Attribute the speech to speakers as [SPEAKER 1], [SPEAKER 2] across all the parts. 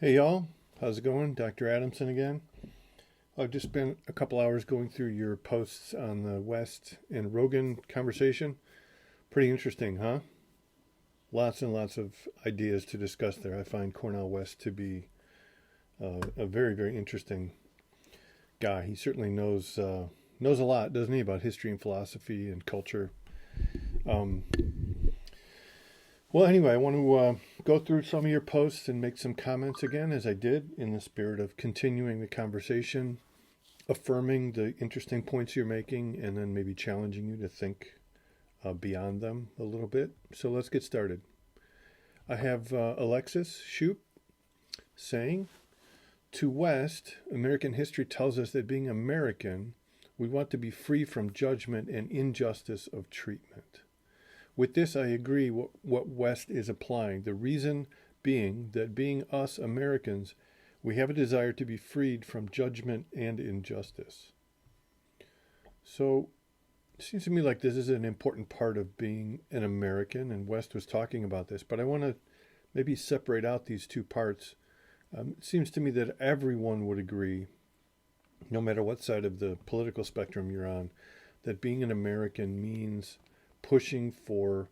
[SPEAKER 1] Hey y'all, how's it going? Dr. Adamson again. I've just spent a couple hours going through your posts on the West and Rogan conversation. Pretty interesting, huh? Lots and lots of ideas to discuss there. I find Cornel West to be a very, very interesting guy. He certainly knows a lot, doesn't he, about history and philosophy and culture. Um, well, anyway, I want to go through some of your posts and make some comments again, as I did, in the spirit of continuing the conversation, affirming the interesting points you're making, and then maybe challenging you to think beyond them a little bit. So let's get started. I have Alexis Shoup saying, to West, American history tells us that being American, we want to be free from judgment and injustice of treatment. With this, I agree what West is applying. The reason being that being us Americans, we have a desire to be freed from judgment and injustice. So it seems to me like this is an important part of being an American, and West was talking about this, but I want to maybe separate out these two parts. It seems to me that everyone would agree, no matter what side of the political spectrum you're on, that being an American means pushing for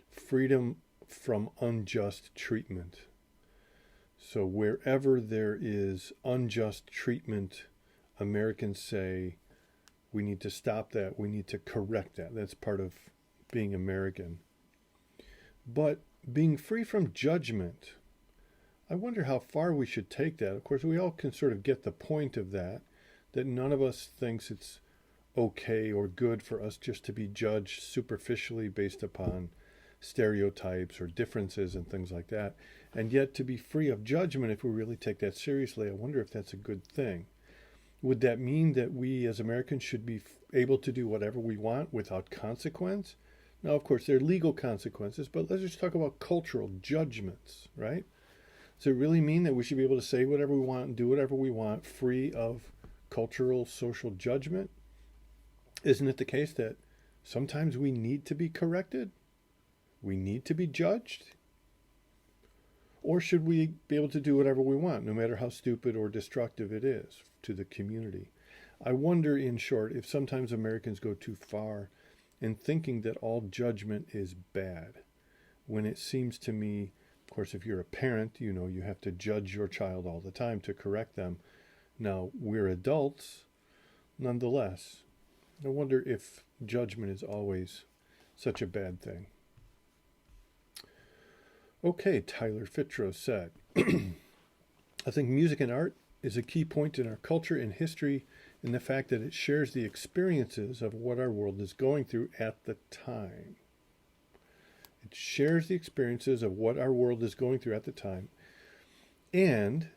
[SPEAKER 1] freedom from unjust treatment. So wherever there is unjust treatment, Americans say we need to stop that, we need to correct that. That's part of being American. But being free from judgment, I wonder how far we should take that. Of course, we all can sort of get the point of that none of us thinks it's okay or good for us just to be judged superficially based upon stereotypes or differences and things like that. And yet to be free of judgment, if we really take that seriously, I wonder if that's a good thing. Would that mean that we as Americans should be able to do whatever we want without consequence? Now, of course, there are legal consequences, but let's just talk about cultural judgments, right? Does it really mean that we should be able to say whatever we want and do whatever we want free of cultural, social judgment? Isn't it the case that sometimes we need to be corrected? We need to be judged? Or should we be able to do whatever we want, no matter how stupid or destructive it is to the community? I wonder, in short, if sometimes Americans go too far in thinking that all judgment is bad, when it seems to me, of course, if you're a parent, you know you have to judge your child all the time to correct them. Now, we're adults, nonetheless. I wonder if judgment is always such a bad thing. Okay, Tyler Fitro said, I think music and art is a key point in our culture and history in the fact that it shares the experiences of what our world is going through at the time. It shares the experiences of what our world is going through at the time and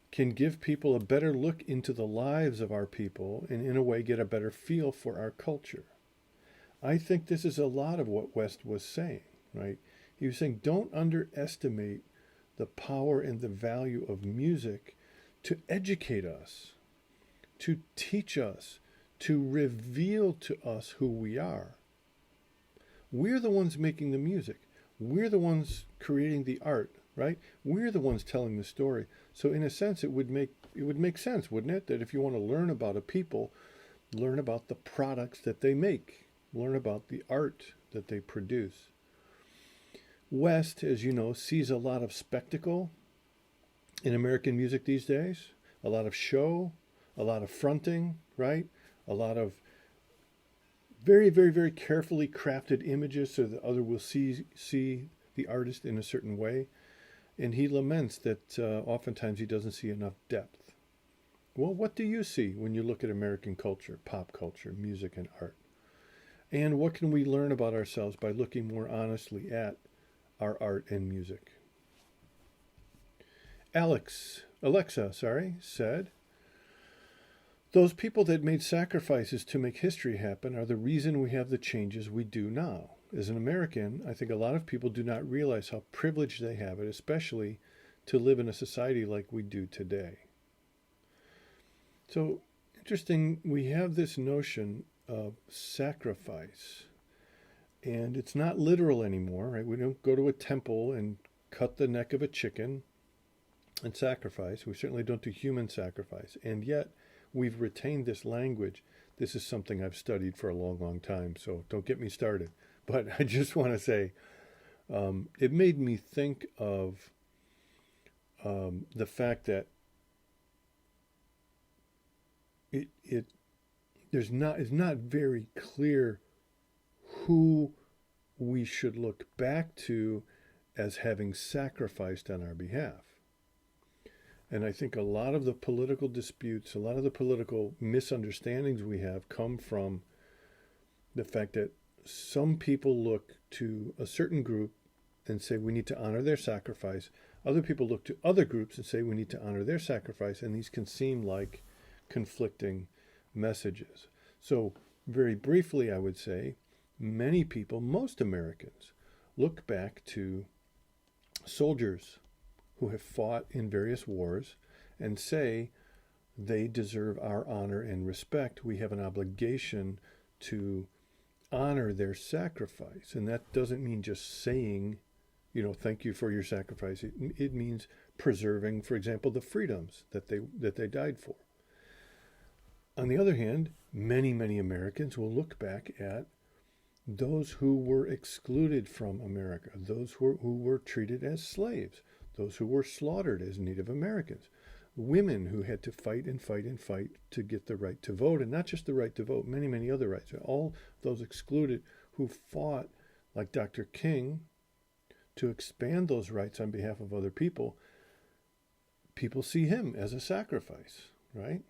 [SPEAKER 1] can give people a better look into the lives of our people and in a way get a better feel for our culture. I think this is a lot of what West was saying, right? He was saying don't underestimate the power and the value of music to educate us, to teach us, to reveal to us who we are. We're the ones making the music. We're the ones creating the art, right? We're the ones telling the story. So in a sense, it would make sense, wouldn't it? That if you want to learn about a people, learn about the products that they make, learn about the art that they produce. West, as you know, sees a lot of spectacle in American music these days, a lot of show, a lot of fronting, right? A lot of very, very, very carefully crafted images so that other will see the artist in a certain way. And he laments that oftentimes he doesn't see enough depth. Well, what do you see when you look at American culture, pop culture, music, and art? And what can we learn about ourselves by looking more honestly at our art and music? Alexa, said, those people that made sacrifices to make history happen are the reason we have the changes we do now. As an American, I think a lot of people do not realize how privileged they have it, especially to live in a society like we do today. So, interesting, we have this notion of sacrifice. And it's not literal anymore, right? We don't go to a temple and cut the neck of a chicken. and sacrifice. We certainly don't do human sacrifice. And yet we've retained this language. This is something I've studied for a long, long time, so don't get me started. But I just want to say it made me think of the fact that it there's not it's not very clear who we should look back to as having sacrificed on our behalf. And I think a lot of the political disputes, a lot of the political misunderstandings we have come from the fact that some people look to a certain group and say we need to honor their sacrifice. Other people look to other groups and say we need to honor their sacrifice. And these can seem like conflicting messages. So very briefly, I would say many people, most Americans, look back to soldiers who have fought in various wars and say they deserve our honor and respect. We have an obligation to honor their sacrifice. And that doesn't mean just saying, thank you for your sacrifice. It means preserving, for example, the freedoms that they died for. On the other hand, many, many Americans will look back at those who were excluded from America, those who were treated as slaves, those who were slaughtered as Native Americans, women who had to fight and fight and fight to get the right to vote, and not just the right to vote, many, many other rights. All those excluded who fought, like Dr. King, to expand those rights on behalf of other people. People see him as a sacrifice, right?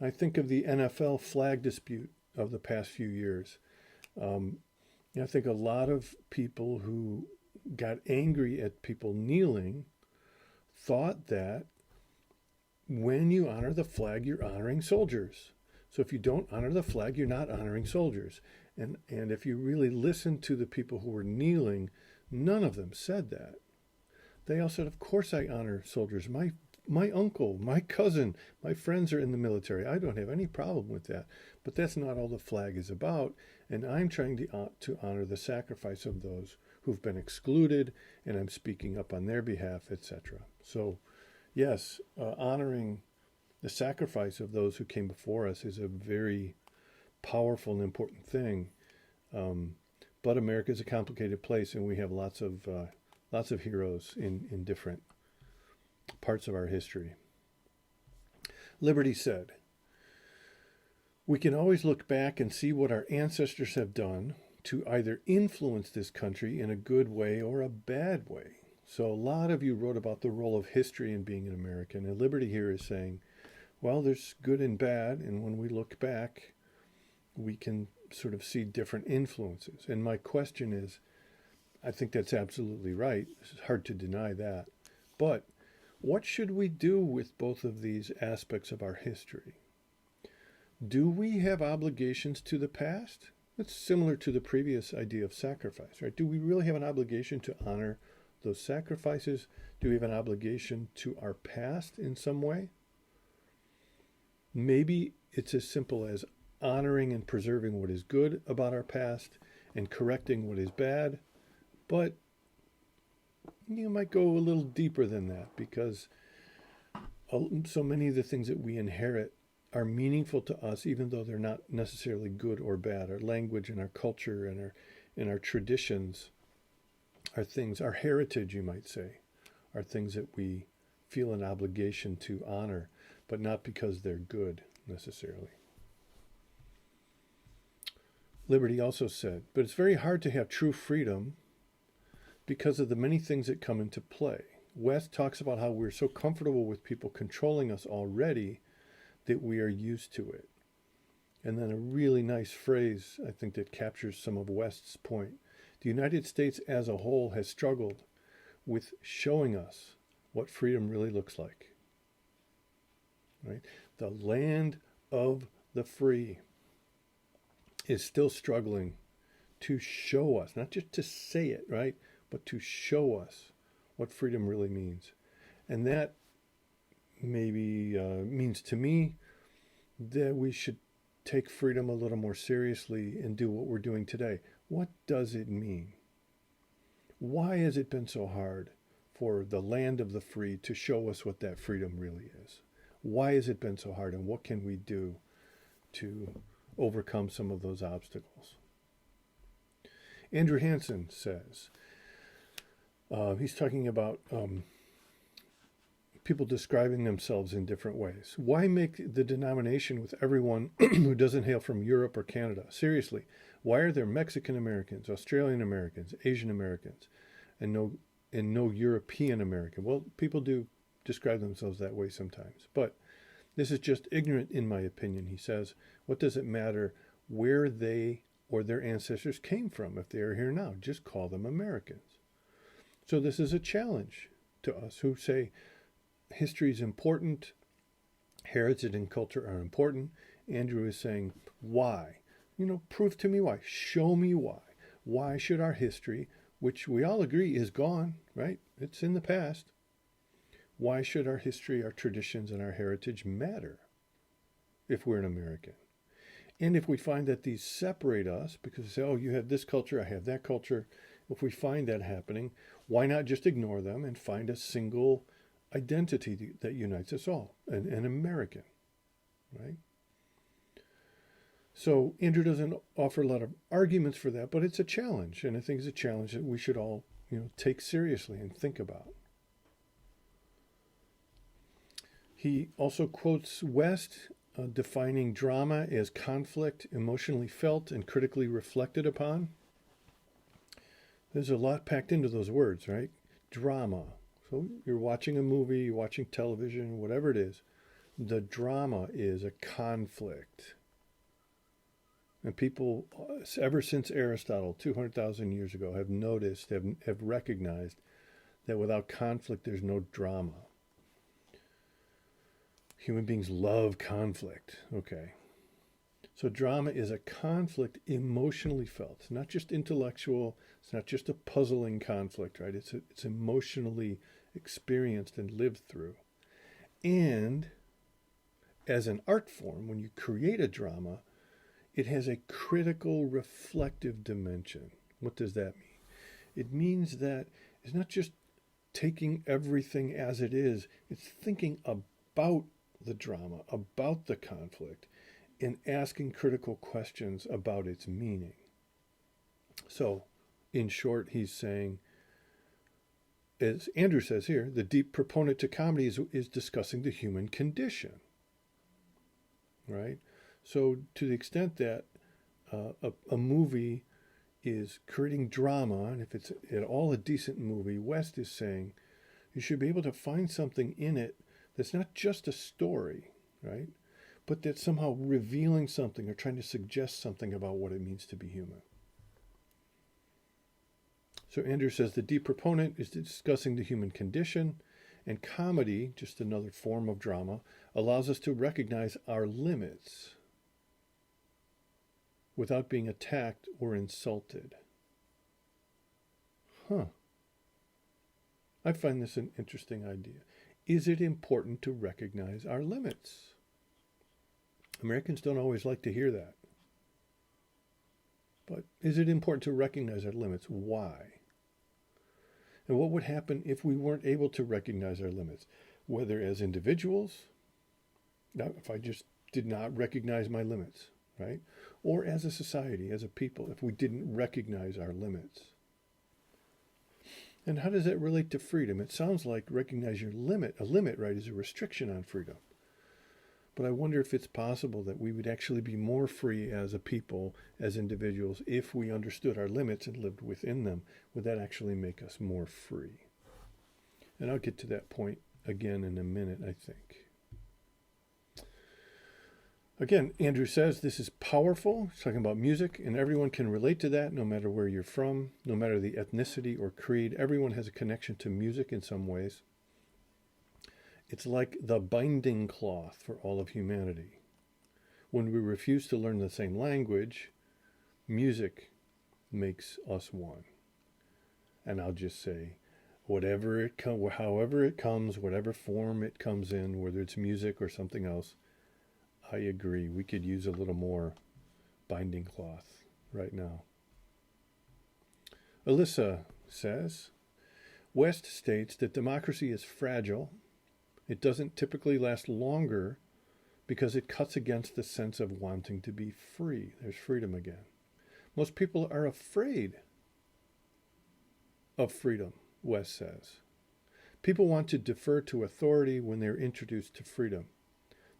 [SPEAKER 1] I think of the NFL flag dispute of the past few years. I think a lot of people who got angry at people kneeling thought that when you honor the flag, you're honoring soldiers. So if you don't honor the flag, you're not honoring soldiers. And if you really listen to the people who were kneeling, none of them said that. They all said, of course I honor soldiers. My uncle, my cousin, my friends are in the military. I don't have any problem with that. But that's not all the flag is about. And I'm trying to honor the sacrifice of those who've been excluded, and I'm speaking up on their behalf, etc. So, yes, honoring the sacrifice of those who came before us is a very powerful and important thing. But America is a complicated place, and we have lots of heroes in different parts of our history. Liberty said, "We can always look back and see what our ancestors have done to either influence this country in a good way or a bad way." So a lot of you wrote about the role of history in being an American, and Liberty here is saying, well, there's good and bad, and when we look back, we can sort of see different influences. And my question is, I think that's absolutely right. It's hard to deny that. But what should we do with both of these aspects of our history? Do we have obligations to the past? That's similar to the previous idea of sacrifice, right? Do we really have an obligation to honor those sacrifices? Do we have an obligation to our past in some way? Maybe it's as simple as honoring and preserving what is good about our past and correcting what is bad, but you might go a little deeper than that, because so many of the things that we inherit are meaningful to us, even though they're not necessarily good or bad. Our language and our culture and our traditions are things, our heritage, you might say, are things that we feel an obligation to honor, but not because they're good necessarily. Liberty also said, but it's very hard to have true freedom because of the many things that come into play. West talks about how we're so comfortable with people controlling us already that we are used to it. And then a really nice phrase, I think, that captures some of West's point. The United States as a whole has struggled with showing us what freedom really looks like. Right? The land of the free is still struggling to show us, not just to say it, right, but to show us what freedom really means. And that maybe means to me that we should take freedom a little more seriously and do what we're doing today. What does it mean? Why has it been so hard for the land of the free to show us what that freedom really is. Why has it been so hard, and what can we do to overcome some of those obstacles? Andrew Hansen says, he's talking about people describing themselves in different ways. Why make the denomination with everyone who doesn't hail from Europe or Canada? Seriously, why are there Mexican Americans, Australian Americans, Asian Americans, and no European American? Well, people do describe themselves that way sometimes, but this is just ignorant in my opinion, he says. What does it matter where they or their ancestors came from if they are here now? Just call them Americans. So this is a challenge to us who say history is important, heritage and culture are important. Andrew is saying, why? Prove to me why. Show me why. Why should our history, which we all agree is gone, right? It's in the past. Why should our history, our traditions, and our heritage matter if we're an American? And if we find that these separate us, because we say, oh, you have this culture, I have that culture, if we find that happening, why not just ignore them and find a single identity that unites us all, an American, right? So Andrew doesn't offer a lot of arguments for that, but it's a challenge, and I think it's a challenge that we should all, take seriously and think about. He also quotes West, defining drama as conflict emotionally felt and critically reflected upon. There's a lot packed into those words, right? Drama. So you're watching a movie, you're watching television, whatever it is. The drama is a conflict. And people, ever since Aristotle, 200,000 years ago, have noticed, have recognized that without conflict, there's no drama. Human beings love conflict. Okay. So drama is a conflict emotionally felt. It's not just intellectual. It's not just a puzzling conflict, right? It's emotionally experienced and lived through. And as an art form, when you create a drama, it has a critical reflective dimension. What does that mean? It means that it's not just taking everything as it is. It's thinking about the drama, about the conflict, and asking critical questions about its meaning. So, in short, he's saying, as Andrew says here, the deep proponent to comedy is discussing the human condition, right? So, to the extent that a movie is creating drama, and if it's at all a decent movie, West is saying you should be able to find something in it that's not just a story, right? But that's somehow revealing something or trying to suggest something about what it means to be human. So Andrew says the deep proponent is discussing the human condition, and comedy, just another form of drama, allows us to recognize our limits without being attacked or insulted. I find this an interesting idea. Is it important to recognize our limits? Americans don't always like to hear that. But is it important to recognize our limits? Why? And what would happen if we weren't able to recognize our limits? Whether as individuals, if I just did not recognize my limits, right? Or as a society, as a people, if we didn't recognize our limits. And how does that relate to freedom? It sounds like recognize your limit. A limit, right, is a restriction on freedom. But I wonder if it's possible that we would actually be more free as a people, as individuals, if we understood our limits and lived within them. Would that actually make us more free? And I'll get to that point again in a minute, I think. Again, Andrew says this is powerful. He's talking about music, and everyone can relate to that, no matter where you're from, no matter the ethnicity or creed. Everyone has a connection to music in some ways. It's like the binding cloth for all of humanity. When we refuse to learn the same language, music makes us one. And I'll just say, however it comes, whatever form it comes in, whether it's music or something else, I agree. We could use a little more binding cloth right now. Alyssa says, West states that democracy is fragile. It doesn't typically last longer because it cuts against the sense of wanting to be free. There's freedom again. Most people are afraid of freedom, West says. People want to defer to authority when they're introduced to freedom.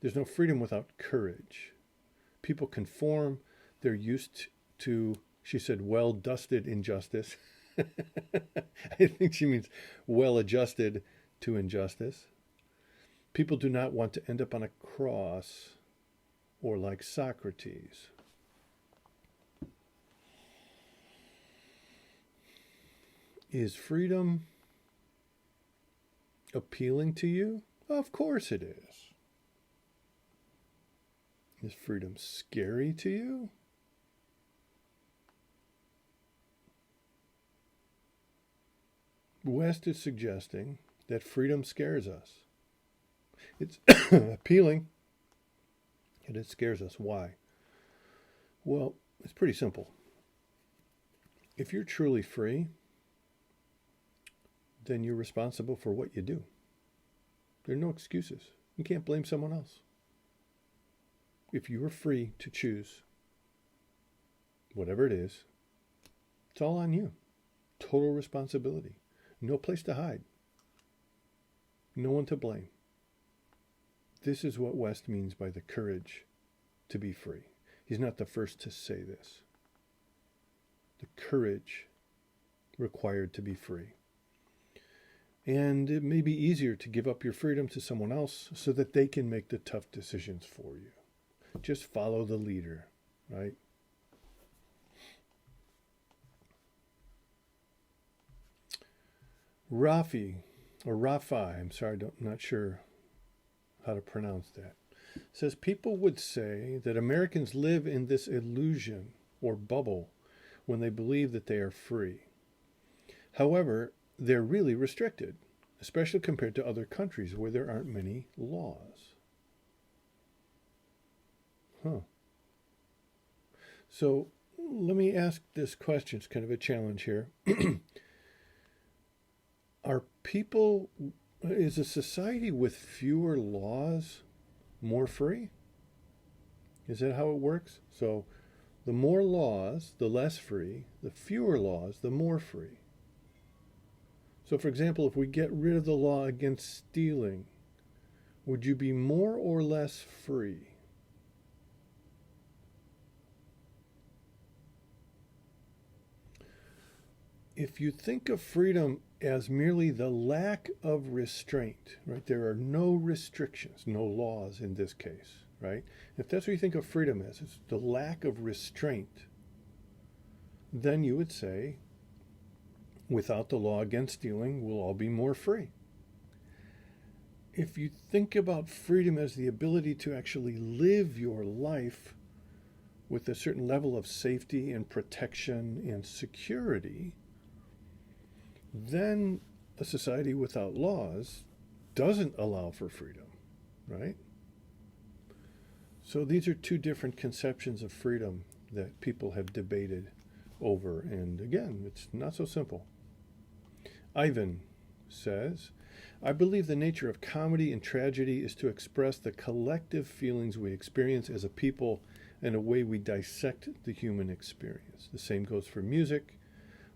[SPEAKER 1] There's no freedom without courage. People conform. They're used to, she said, well-dusted injustice. I think she means well-adjusted to injustice. People do not want to end up on a cross or like Socrates. Is freedom appealing to you? Of course it is. Is freedom scary to you? West is suggesting that freedom scares us. It's appealing, and it scares us. Why? Well, it's pretty simple. If you're truly free, then you're responsible for what you do. There are no excuses. You can't blame someone else. If you are free to choose whatever it is, it's all on you. Total responsibility. No place to hide. No one to blame. This is what West means by the courage to be free. He's not the first to say this. The courage required to be free. And it may be easier to give up your freedom to someone else so that they can make the tough decisions for you. Just follow the leader, right? Rafi, I'm sorry, I'm not sure how to pronounce that, says people would say that Americans live in this illusion or bubble when they believe that they are free. However, they're really restricted, especially compared to other countries where there aren't many laws. So let me ask this question. It's kind of a challenge here. Is a society with fewer laws more free? Is that how it works? So the more laws, the less free. The fewer laws, the more free. So for example, if we get rid of the law against stealing, would you be more or less free? If you think of freedom as merely the lack of restraint, right? There are no restrictions, no laws in this case, right? If that's what you think of freedom as, it's the lack of restraint, then you would say, without the law against stealing, we'll all be more free. If you think about freedom as the ability to actually live your life with a certain level of safety and protection and security, then a society without laws doesn't allow for freedom, right? So these are two different conceptions of freedom that people have debated over. And again, it's not so simple. Ivan says, I believe the nature of comedy and tragedy is to express the collective feelings we experience as a people and a way we dissect the human experience. The same goes for music.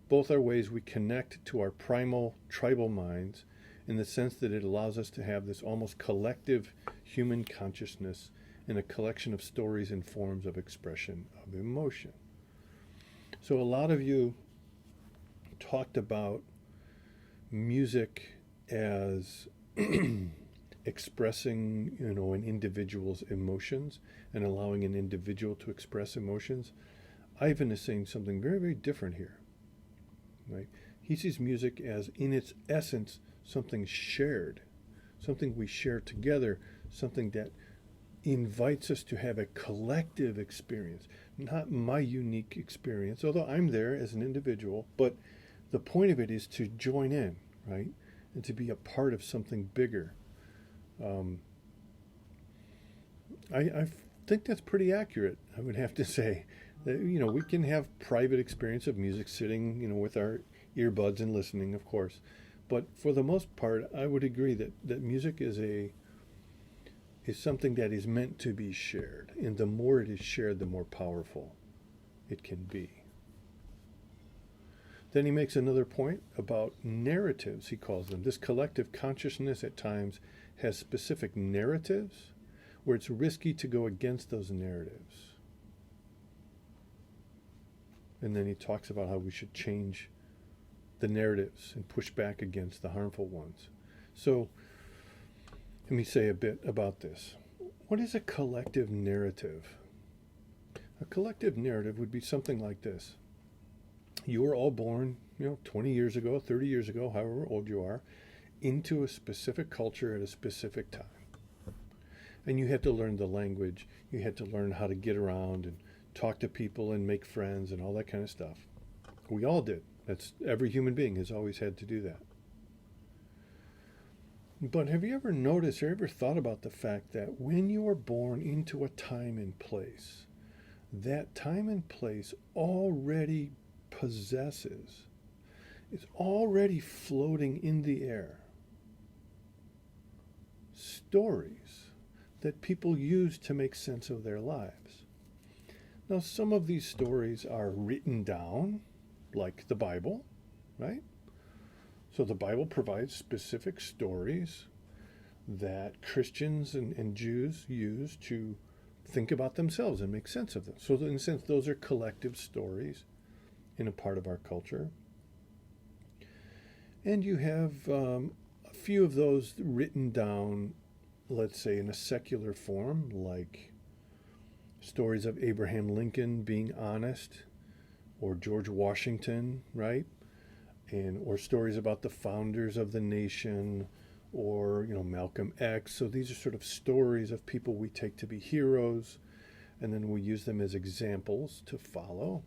[SPEAKER 1] Both are ways we connect to our primal tribal minds in the sense that it allows us to have this almost collective human consciousness in a collection of stories and forms of expression of emotion. So a lot of you talked about music as expressing, an individual's emotions and allowing an individual to express emotions. Ivan is saying something very, very different here. Right? He sees music as, in its essence, something shared, something we share together, something that invites us to have a collective experience, not my unique experience, although I'm there as an individual, but the point of it is to join in, right? And to be a part of something bigger. I think that's pretty accurate, I would have to say. That, we can have private experience of music sitting, with our earbuds and listening, of course. But for the most part, I would agree that music is something that is meant to be shared. And the more it is shared, the more powerful it can be. Then he makes another point about narratives, he calls them. This collective consciousness at times has specific narratives where it's risky to go against those narratives. And then he talks about how we should change the narratives and push back against the harmful ones. So, let me say a bit about this. What is a collective narrative? A collective narrative would be something like this. You were all born, 20 years ago, 30 years ago, however old you are, into a specific culture at a specific time. And you had to learn the language. You had to learn how to get around and talk to people and make friends and all that kind of stuff. We all did. Every human being has always had to do that. But have you ever noticed or ever thought about the fact that when you are born into a time and place, that time and place already possesses, it's already floating in the air, stories that people use to make sense of their lives. Now, some of these stories are written down, like the Bible, right? So the Bible provides specific stories that Christians and Jews use to think about themselves and make sense of them. So in a sense, those are collective stories in a part of our culture. And you have a few of those written down, let's say, in a secular form, like stories of Abraham Lincoln being honest, or George Washington, right? Or stories about the founders of the nation, or Malcolm X. So these are sort of stories of people we take to be heroes, and then we use them as examples to follow.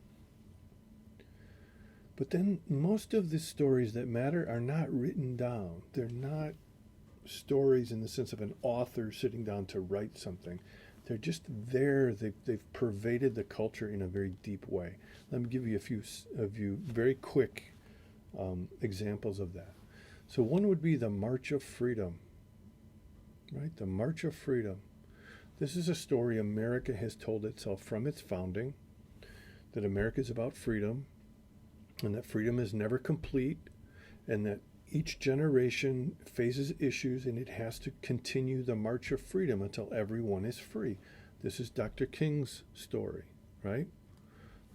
[SPEAKER 1] But then most of the stories that matter are not written down. They're not stories in the sense of an author sitting down to write something. They're just there. They've pervaded the culture in a very deep way. Let me give you a few very quick examples of that. So one would be the March of Freedom, right? The March of Freedom. This is a story America has told itself from its founding, that America is about freedom, and that freedom is never complete, and that each generation faces issues, and it has to continue the march of freedom until everyone is free. This is Dr. King's story, right?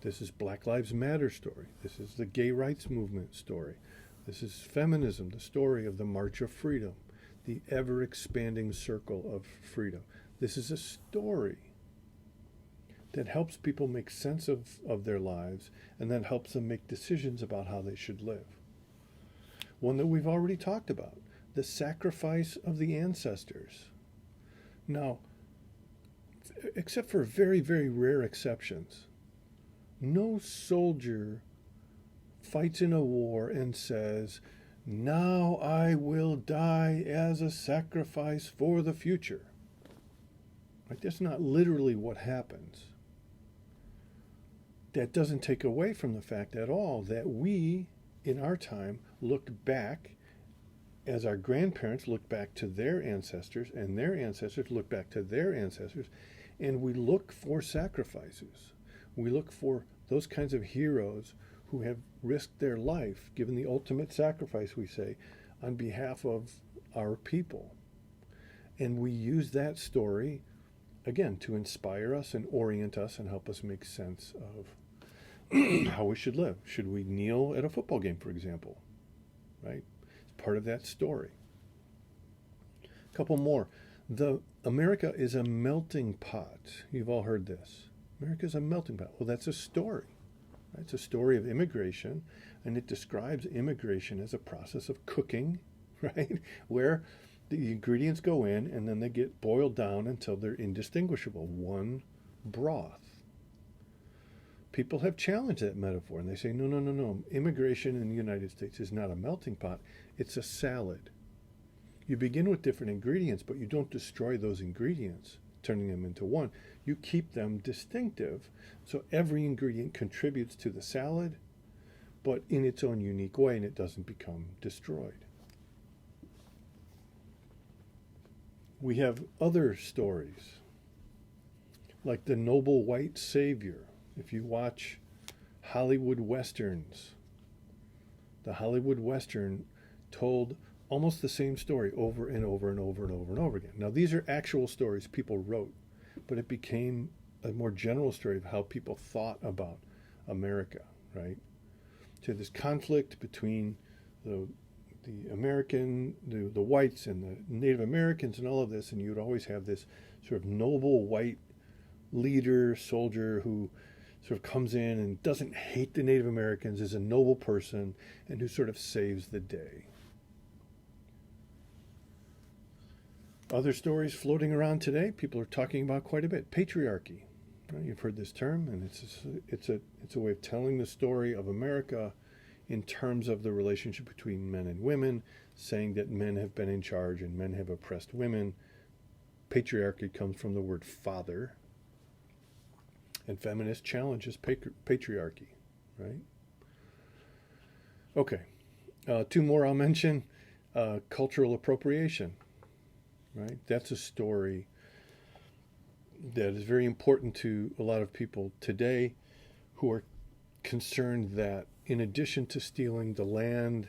[SPEAKER 1] This is Black Lives Matter story. This is the gay rights movement story. This is feminism, the story of the march of freedom, the ever-expanding circle of freedom. This is a story that helps people make sense of their lives, and that helps them make decisions about how they should live. One that we've already talked about, the sacrifice of the ancestors. Now, except for very, very rare exceptions, no soldier fights in a war and says, "Now I will die as a sacrifice for the future." Right? That's not literally what happens. That doesn't take away from the fact at all that we, in our time, looked back as our grandparents looked back to their ancestors, and their ancestors looked back to their ancestors, and we look for sacrifices. We look for those kinds of heroes who have risked their life, given the ultimate sacrifice, we say, on behalf of our people. And we use that story, again, to inspire us and orient us and help us make sense of how we should live. Should we kneel at a football game, for example? Right? It's part of that story. A couple more. America is a melting pot. You've all heard this. America is a melting pot. Well, that's a story. Right? It's a story of immigration, and it describes immigration as a process of cooking, right? Where the ingredients go in, and then they get boiled down until they're indistinguishable. One broth. People have challenged that metaphor, and they say, no. Immigration in the United States is not a melting pot. It's a salad. You begin with different ingredients, but you don't destroy those ingredients, turning them into one. You keep them distinctive, so every ingredient contributes to the salad, but in its own unique way, and it doesn't become destroyed. We have other stories, like the noble white savior. If you watch Hollywood Westerns, the Hollywood Western told almost the same story over and over and over and over and over again. Now, these are actual stories people wrote, but it became a more general story of how people thought about America, right? So this conflict between the the whites and the Native Americans and all of this, and you would always have this sort of noble white leader, soldier who sort of comes in and doesn't hate the Native Americans, is a noble person, and who sort of saves the day. Other stories floating around today, people are talking about quite a bit. Patriarchy. Right? You've heard this term, and it's a way of telling the story of America in terms of the relationship between men and women, saying that men have been in charge and men have oppressed women. Patriarchy comes from the word father, and feminist challenges patriarchy, right? Okay, two more I'll mention. Cultural appropriation, right? That's a story that is very important to a lot of people today who are concerned that in addition to stealing the land,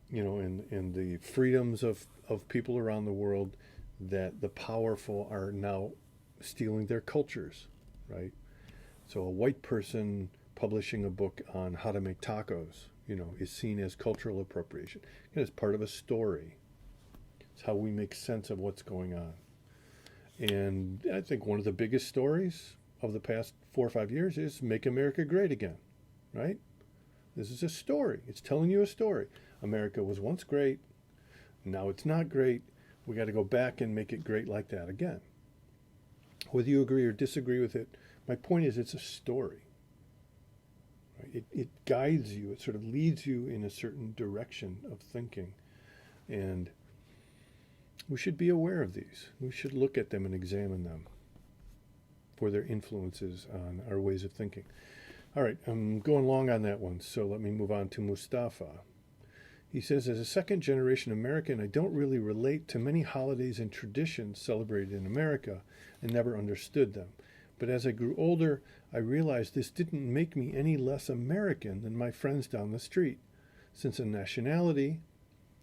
[SPEAKER 1] and the freedoms of people around the world, that the powerful are now stealing their cultures, right? So a white person publishing a book on how to make tacos, is seen as cultural appropriation. It's part of a story. It's how we make sense of what's going on. And I think one of the biggest stories of the past 4 or 5 years is Make America Great Again, right? This is a story. It's telling you a story. America was once great. Now it's not great. We got to go back and make it great like that again. Whether you agree or disagree with it, my point is it's a story. Right? It guides you. It sort of leads you in a certain direction of thinking. And we should be aware of these. We should look at them and examine them for their influences on our ways of thinking. All right, I'm going long on that one, so let me move on to Mustafa. He says, as a second-generation American, I don't really relate to many holidays and traditions celebrated in America and never understood them. But as I grew older, I realized this didn't make me any less American than my friends down the street, since a nationality,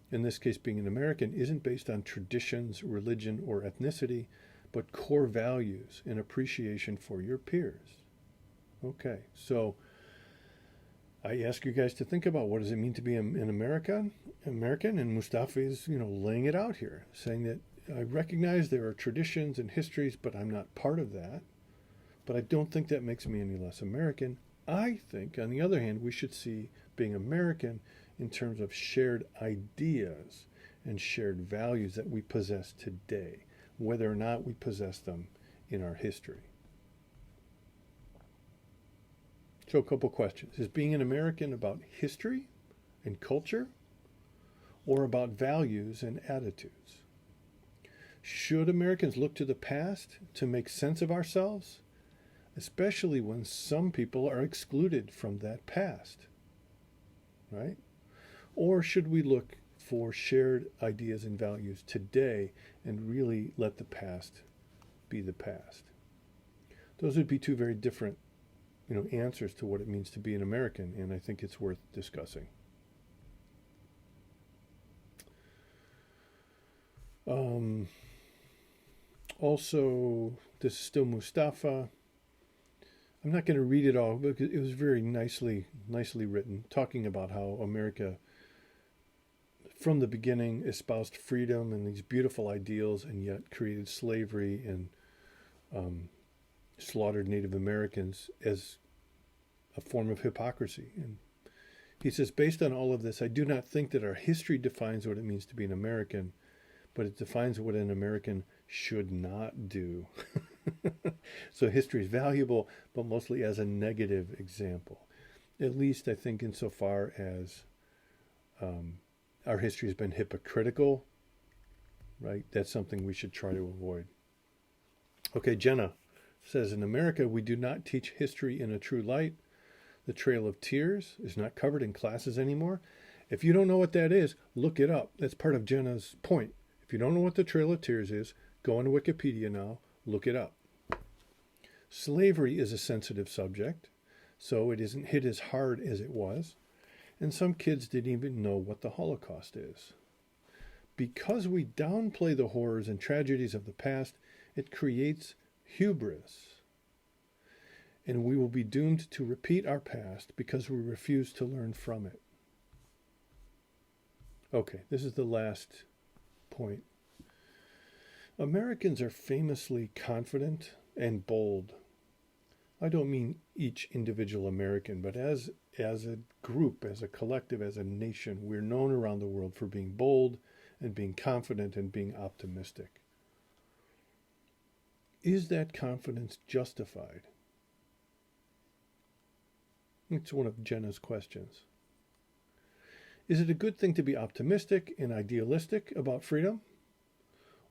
[SPEAKER 1] in this case being an American, isn't based on traditions, religion, or ethnicity, but core values and appreciation for your peers. Okay, so I ask you guys to think about what does it mean to be an American, and Mustafa is, laying it out here, saying that I recognize there are traditions and histories, but I'm not part of that. But I don't think that makes me any less American. I think, on the other hand, we should see being American in terms of shared ideas and shared values that we possess today, whether or not we possess them in our history. So a couple questions. Is being an American about history and culture, or about values and attitudes? Should Americans look to the past to make sense of ourselves, especially when some people are excluded from that past, right? Or should we look for shared ideas and values today and really let the past be the past? Those would be two very different answers to what it means to be an American, and I think it's worth discussing. Also, this is still Mustafa. I'm not going to read it all because it was very nicely written, talking about how America, from the beginning, espoused freedom and these beautiful ideals, and yet created slavery and slaughtered Native Americans as a form of hypocrisy. And he says, based on all of this, I do not think that our history defines what it means to be an American, but it defines what an American should not do. So history is valuable, but mostly as a negative example. At least I think insofar as our history has been hypocritical, right? That's something we should try to avoid. Okay, Jenna says, in America, we do not teach history in a true light. The Trail of Tears is not covered in classes anymore. If you don't know what that is, look it up. That's part of Jenna's point. If you don't know what the Trail of Tears is, go on Wikipedia now, look it up. Slavery is a sensitive subject, so it isn't hit as hard as it was, and some kids didn't even know what the Holocaust is. Because we downplay the horrors and tragedies of the past, it creates hubris. And we will be doomed to repeat our past because we refuse to learn from it. Okay, this is the last point. Americans are famously confident and bold. I don't mean each individual American, but as a group, as a collective, as a nation, we're known around the world for being bold and being confident and being optimistic. Is that confidence justified? It's one of Jenna's questions. Is it a good thing to be optimistic and idealistic about freedom?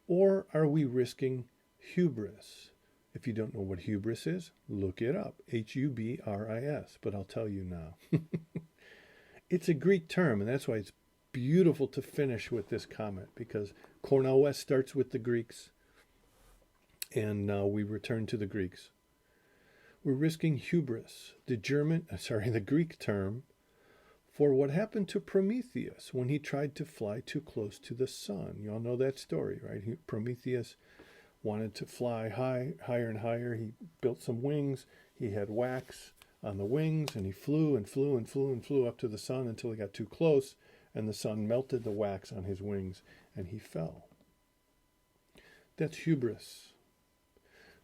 [SPEAKER 1] Or are we risking hubris? If you don't know what hubris is, look it up. Hubris, but I'll tell you now. It's a Greek term, and that's why it's beautiful to finish with this comment, because Cornel West starts with the Greeks, and now we return to the Greeks. We're risking hubris, the Greek term for what happened to Prometheus when he tried to fly too close to the sun. You all know that story, right? Prometheus wanted to fly higher and higher. He built some wings. He had wax on the wings, and he flew and flew and flew and flew up to the sun until he got too close, and the sun melted the wax on his wings, and he fell. That's hubris.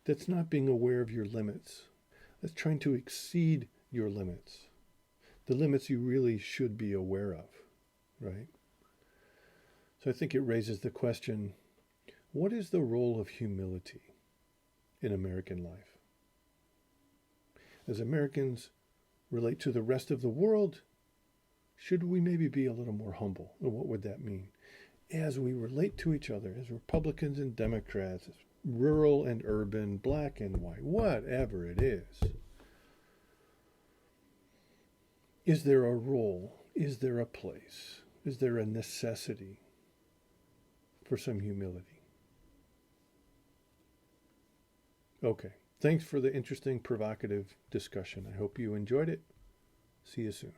[SPEAKER 1] That's not being aware of your limits. That's trying to exceed your limits. The limits you really should be aware of, right? So I think it raises the question, what is the role of humility in American life? As Americans relate to the rest of the world, should we maybe be a little more humble? And what would that mean? As we relate to each other, as Republicans and Democrats, as rural and urban, black and white, whatever it is there a role? Is there a place? Is there a necessity for some humility? Okay. Thanks for the interesting, provocative discussion. I hope you enjoyed it. See you soon.